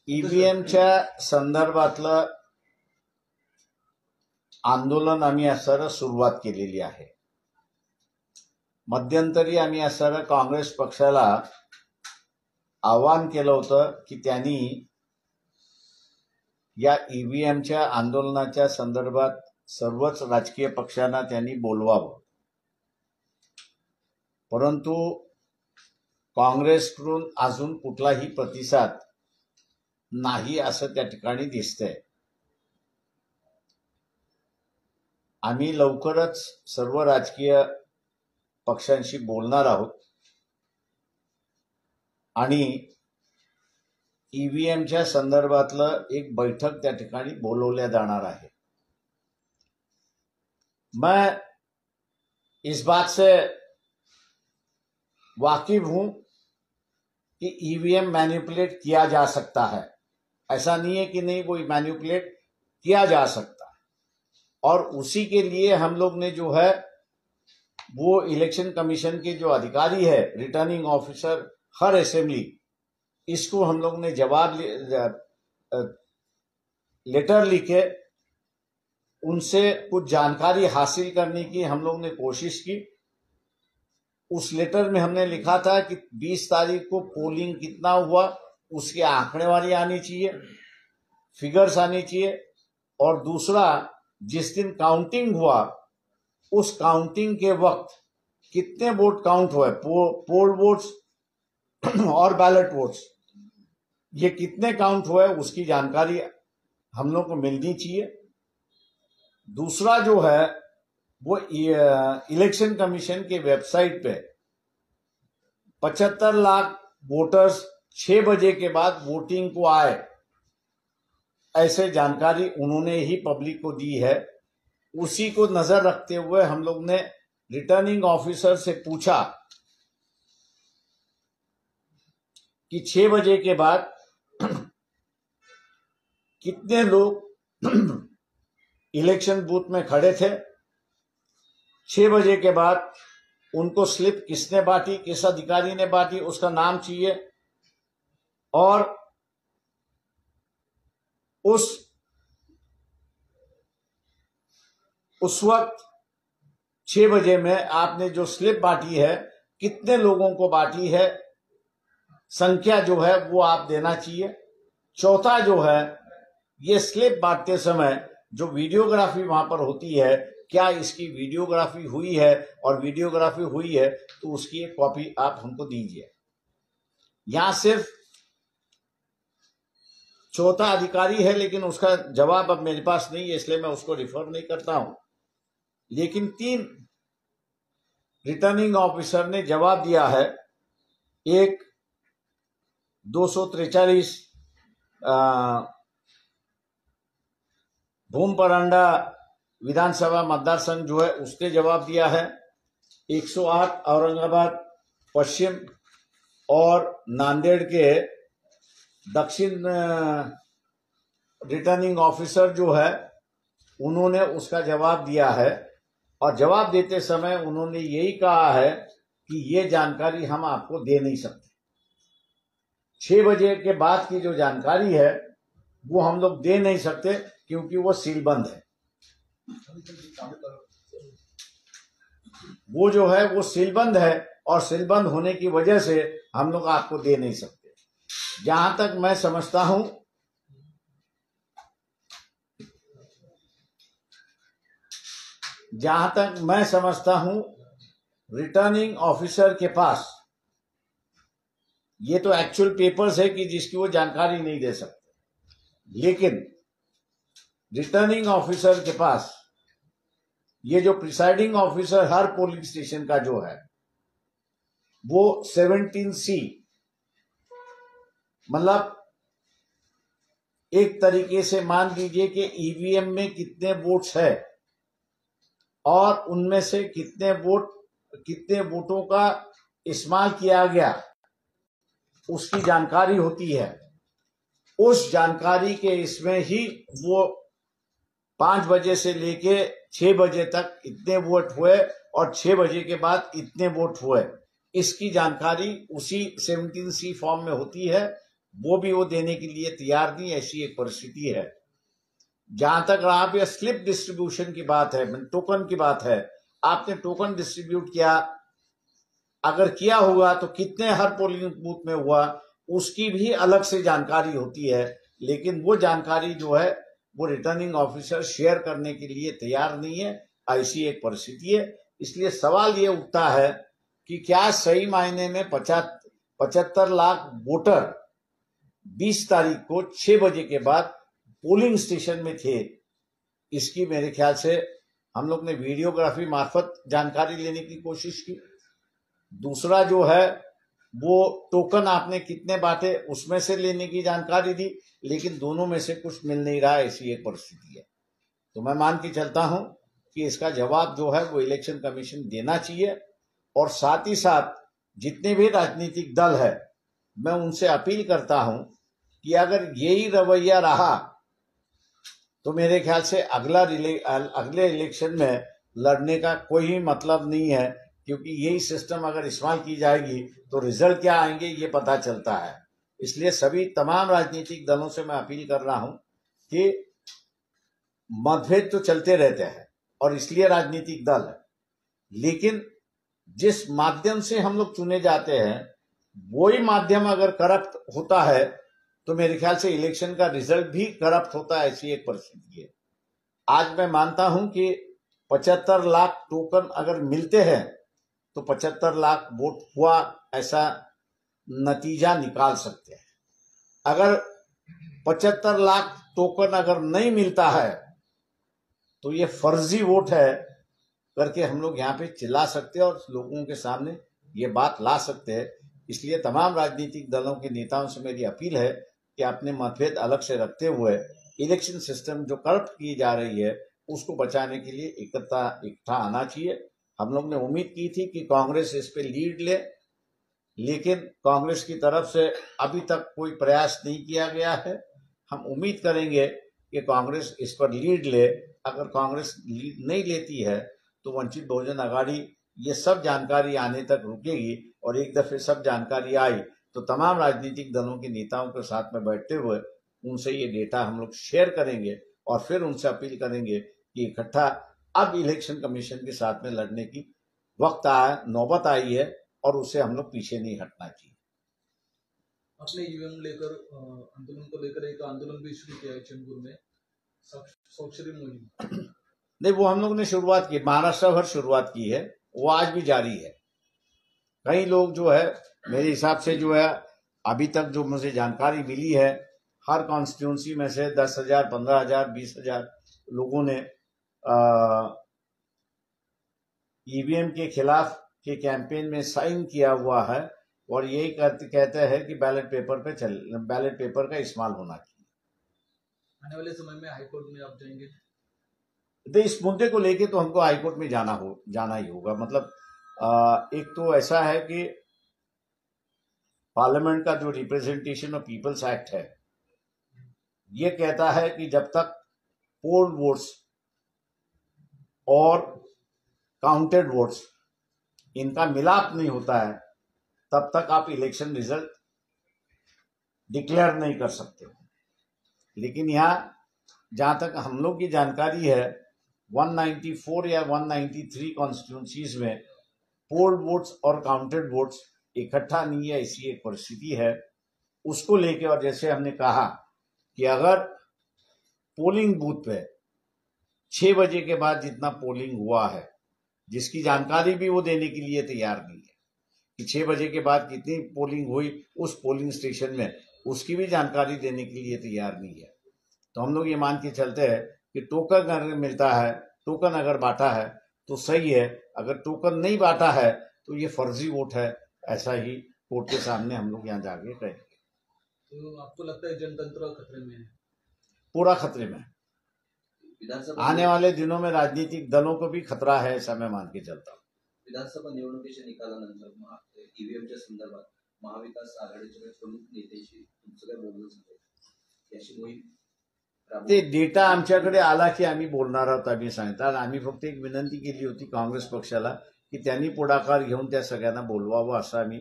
ईव्हीएमच्या संदर्भातलं आंदोलन आम्ही असं सुरुवात केलेली आहे। मध्यंतरी आम्ही असं काँग्रेस पक्षाला आवाहन केलं होतं की त्यांनी या ईव्हीएमच्या आंदोलनाच्या संदर्भात सर्वच राजकीय पक्षांना त्यांनी बोलवावं, परंतु काँग्रेसकडून अजून कुठलाही प्रतिसाद नाही असं त्या ठिकाणी दिसतंय। आम्ही लवकरच सर्व राजकीय पक्षांशी बोलणार आहोत आणि ईव्हीएमच्या संदर्भातलं एक बैठक त्या ठिकाणी बोलवल्या जाणार आहे। मैं इस बात से वाकिफ हूं कि ईवीएम मैनिपुलेट किया जा सकता है, ऐसा नहीं है कि नहीं, वो मैनिपुलेट किया जा सकता है। और उसी के लिए हम लोग ने जो है वो इलेक्शन कमीशन के जो अधिकारी है, रिटर्निंग ऑफिसर हर असेंबली, इसको हम लोग ने जवाब लेटर लिखे उनसे कुछ जानकारी हासिल करने की हम लोग ने कोशिश की। उस लेटर में हमने लिखा था कि 20 तारीख को पोलिंग कितना हुआ उसके आंकड़ेवारी आनी चाहिए, फिगर्स आनी चाहिए, और दूसरा जिस दिन काउंटिंग हुआ उस काउंटिंग के वक्त कितने वोट काउंट हुए, पोल वोट्स और बैलेट वोट्स, ये कितने काउंट हुए उसकी जानकारी हम लोग को मिलनी चाहिए। दूसरा जो है वो इलेक्शन कमीशन के वेबसाइट पे 75 लाख वोटर्स 6 बजे के बाद वोटिंग को आए, ऐसे जानकारी उन्होंने ही पब्लिक को दी है। उसी को नजर रखते हुए हम लोग ने रिटर्निंग ऑफिसर से पूछा कि 6 बजे के बाद कितने लोग इलेक्शन बूथ में खड़े थे, 6 बजे के बाद उनको स्लिप किसने बांटी, किस अधिकारी ने बांटी, उसका नाम चाहिए। और उस वक्त 6 बजे में आपने जो स्लिप बांटी है कितने लोगों को बांटी है, संख्या जो है वो आप देना चाहिए। चौथा जो है, ये स्लिप बांटते समय जो वीडियोग्राफी वहां पर होती है, क्या इसकी वीडियोग्राफी हुई है, और वीडियोग्राफी हुई है तो उसकी एक कॉपी आप हमको दीजिए। यहां सिर्फ चौथा अधिकारी है, लेकिन उसका जवाब अब मेरे पास नहीं है, इसलिए मैं उसको रिफर नहीं करता हूं। लेकिन 3 रिटर्निंग ऑफिसर ने जवाब दिया है। एक 243 भूमपरांडा विधानसभा मतदार संघ जो है उसने जवाब दिया है, 108 औरंगाबाद पश्चिम और नांदेड़ के दक्षिण रिटर्निंग ऑफिसर जो है उन्होंने उसका जवाब दिया है। और जवाब देते समय उन्होंने यही कहा है कि ये जानकारी हम आपको दे नहीं सकते। 6 बजे के बाद की जो जानकारी है वो हम लोग दे नहीं सकते, क्योंकि वो सीलबंद है। वो जो है वो सीलबंद है, और सीलबंद होने की वजह से हम लोग आपको दे नहीं सकते। जहां तक मैं समझता हूं रिटर्निंग ऑफिसर के पास ये तो एक्चुअल पेपर्स है कि जिसकी वो जानकारी नहीं दे सकते, लेकिन रिटर्निंग ऑफिसर के पास ये जो प्रिसाइडिंग ऑफिसर हर पोलिंग स्टेशन का जो है वो 17C, मतलब एक तरीके से मान लीजिए कि ईवीएम में कितने वोट्स है और उनमें से कितने वोटों का इस्तेमाल किया गया, उसकी जानकारी होती है। उस जानकारी के इसमें ही वो 5 बजे से लेके 6 बजे तक इतने वोट हुए और 6 बजे के बाद इतने वोट हुए, इसकी जानकारी उसी 17C फॉर्म में होती है, वो भी वो देने के लिए तैयार नहीं, ऐसी एक परिस्थिति है। जहां तक रहा पे स्लिप डिस्ट्रीब्यूशन की बात है, टोकन की बात है, आपने टोकन डिस्ट्रीब्यूट किया, अगर किया होगा तो कितने हर पोलिंग बूथ में हुआ, उसकी भी अलग से जानकारी होती है, लेकिन वो जानकारी जो है वो रिटर्निंग ऑफिसर शेयर करने के लिए तैयार नहीं है, ऐसी एक परिस्थिति है। इसलिए सवाल ये उठता है कि क्या सही मायने में 75 लाख वोटर 20 तारीख को 6 बजे के बाद पोलिंग स्टेशन में थे? इसकी मेरे ख्याल से हम लोग ने वीडियोग्राफी मार्फत जानकारी लेने की कोशिश की। दूसरा जो है वो टोकन आपने कितने बांटे उसमें से लेने की जानकारी दी, लेकिन दोनों में से कुछ मिल नहीं रहा, ऐसी एक परिस्थिति है। तो मैं मान के चलता हूं कि इसका जवाब जो है वो इलेक्शन कमीशन देना चाहिए, और साथ ही साथ जितने भी राजनीतिक दल है मैं उनसे अपील करता हूं कि अगर यही रवैया रहा तो मेरे ख्याल से अगले इलेक्शन में लड़ने का कोई मतलब नहीं है, क्योंकि यही सिस्टम अगर इस्तेमाल की जाएगी तो रिजल्ट क्या आएंगे ये पता चलता है। इसलिए सभी तमाम राजनीतिक दलों से मैं अपील कर रहा हूं कि मतभेद तो चलते रहते हैं और इसलिए राजनीतिक दल है, लेकिन जिस माध्यम से हम लोग चुने जाते हैं वही माध्यम अगर करप्ट होता है तो मेरे ख्याल से इलेक्शन का रिजल्ट भी करप्ट होता है, ऐसी एक परिस्थिति है। आज मैं मानता हूं कि 75 लाख टोकन अगर मिलते हैं तो 75 लाख वोट हुआ ऐसा नतीजा निकाल सकते हैं। अगर 75 लाख टोकन अगर नहीं मिलता है तो ये फर्जी वोट है करके हम लोग यहाँ पे चिल्ला सकते हैं और लोगों के सामने ये बात ला सकते हैं। इसलिए तमाम राजनीतिक दलों के नेताओं से मेरी अपील है कि अपने मतभेद अलग से रखते हुए इलेक्शन सिस्टम जो करप्ट की जा रही है उसको बचाने के लिए इकट्ठा आना चाहिए। हम लोग ने उम्मीद की थी कि कांग्रेस इस पे लीड ले, लेकिन कांग्रेस की तरफ से अभी तक कोई प्रयास नहीं किया गया है। हम उम्मीद करेंगे कि कांग्रेस इस पर लीड ले। अगर कांग्रेस लीड नहीं लेती है तो वंचित बहुजन आघाड़ी ये सब जानकारी आने तक रुकेगी, और एक दफे सब जानकारी आई तो तमाम राजनीतिक दलों के नेताओं के साथ में बैठते हुए उनसे ये डेटा हम लोग शेयर करेंगे और फिर उनसे अपील करेंगे कि इकट्ठा अब इलेक्शन कमीशन के साथ में लड़ने की नौबत आई है और उसे हम लोग पीछे नहीं हटना चाहिए। अपने ईवीएम लेकर आंदोलन को लेकर एक आंदोलन भी शुरू किया है चंदपुर में, स्वाक्षरी मुहिम। नहीं, वो हम लोग ने शुरुआत की, महाराष्ट्र भर शुरुआत की है, वो आज भी जारी है। कई लोग जो है मेरे हिसाब से जो है अभी तक जो मुझे जानकारी मिली है हर कॉन्स्टिट्यूंसी में से 10,000, 15,000, 20,000 लोगों ने ईवीएम के खिलाफ के कैंपेन में साइन किया हुआ है और यही कहते हैं कि बैलेट पेपर का इस्तेमाल होना चाहिए। आने वाले समय में हाईकोर्ट में आप जाएंगे? तो इस मुद्दे को लेके तो हमको हाईकोर्ट में जाना ही होगा। मतलब एक तो ऐसा है कि पार्लियामेंट का जो रिप्रेजेंटेशन ऑफ पीपल्स एक्ट है ये कहता है कि जब तक पोल वोट्स और काउंटेड वोट्स इनका मिलाप नहीं होता है तब तक आप इलेक्शन रिजल्ट डिक्लेयर नहीं कर सकते। लेकिन यहाँ जहां तक हम लोग की जानकारी है 194 या 193 कॉन्स्टिट्यूंसीज में पोल वोट्स और काउंटेड वोट्स इकट्ठा नहीं है, ऐसी एक परिस्थिति है। उसको लेके और जैसे हमने कहा कि अगर पोलिंग बूथ पे 6 बजे के बाद जितना पोलिंग हुआ है जिसकी जानकारी भी वो देने के लिए तैयार नहीं है कि 6 बजे के बाद कितनी पोलिंग हुई उस पोलिंग स्टेशन में, उसकी भी जानकारी देने के लिए तैयार नहीं है। तो हम लोग ये मान के चलते हैं कि टोकन अगर मिलता है, टोकन अगर बांटा है तो सही है, अगर टोकन नहीं बांटा है तो ये फर्जी वोट है, ऐसा ही कोर्ट के सामने हम लोग यहाँ जाके कहेंगे। तो आपको लगता है जनतंत्र खतरे में है? पूरा खतरे में। आने वाले दिनों में राजनीतिक दलों को भी खतरा है, ऐसा मैं मान के चलता हूँ। विधानसभा निवडणुकीच्या निकालानंतर ईव्हीएमच्या संदर्भात महाविकास आघाडीच्या प्रमुख नेत्यांशी तुमचं काय बोलणं झालं? याची मोहीम ते डेटा आमच्याकडे आला की आम्ही बोलणार आहोत, आम्ही सांगितलं। आम्ही फक्त एक विनंती केली होती काँग्रेस पक्षाला की त्यांनी पुढाकार घेऊन त्या सगळ्यांना बोलवावं, असं आम्ही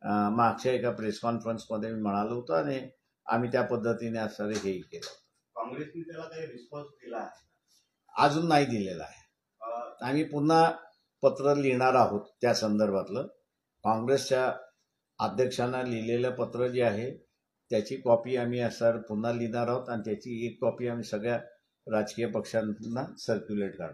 मागच्या एका प्रेस कॉन्फरन्समध्ये मी म्हणालो होतो आणि आम्ही त्या पद्धतीने असं हेही केलं. काँग्रेसने त्याला काही रिस्पॉन्स दिला आहे? अजून नाही दिलेला आहे. आम्ही पुन्हा पत्र लिहिणार आहोत त्या संदर्भातलं. काँग्रेसच्या अध्यक्षांना लिहिलेलं पत्र जे आहे त्याची कॉपी आम्ही सर पुन्हा लिहिणार आहोत आणि त्याची एक कॉपी आम्ही सगळ्या राजकीय पक्षांना सर्क्युलेट करणार.